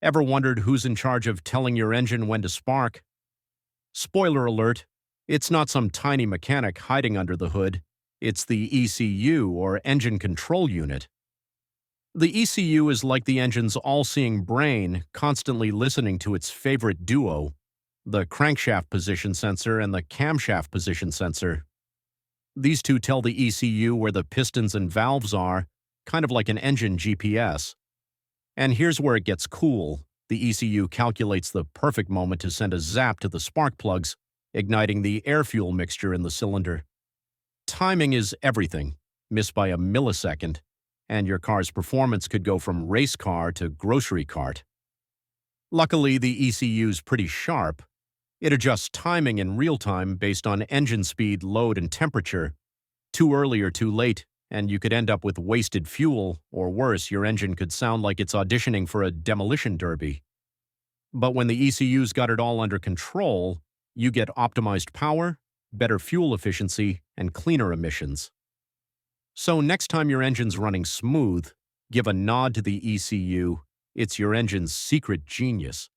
Ever wondered who's in charge of telling your engine when to spark? Spoiler alert, it's not some tiny mechanic hiding under the hood. It's the ECU, or Engine Control Unit. The ECU is like the engine's all-seeing brain, constantly listening to its favorite duo, the crankshaft position sensor and the camshaft position sensor. These two tell the ECU where the pistons and valves are, kind of like an engine GPS. And here's where it gets cool. The ECU calculates the perfect moment to send a zap to the spark plugs, igniting the air-fuel mixture in the cylinder. Timing is everything. Miss by a millisecond, and your car's performance could go from race car to grocery cart. Luckily, the ECU's pretty sharp. It adjusts timing in real time based on engine speed, load, and temperature. Too early or too late, and you could end up with wasted fuel, or worse, your engine could sound like it's auditioning for a demolition derby. But when the ECU's got it all under control, you get optimized power, better fuel efficiency, and cleaner emissions. So next time your engine's running smooth, give a nod to the ECU. It's your engine's secret genius.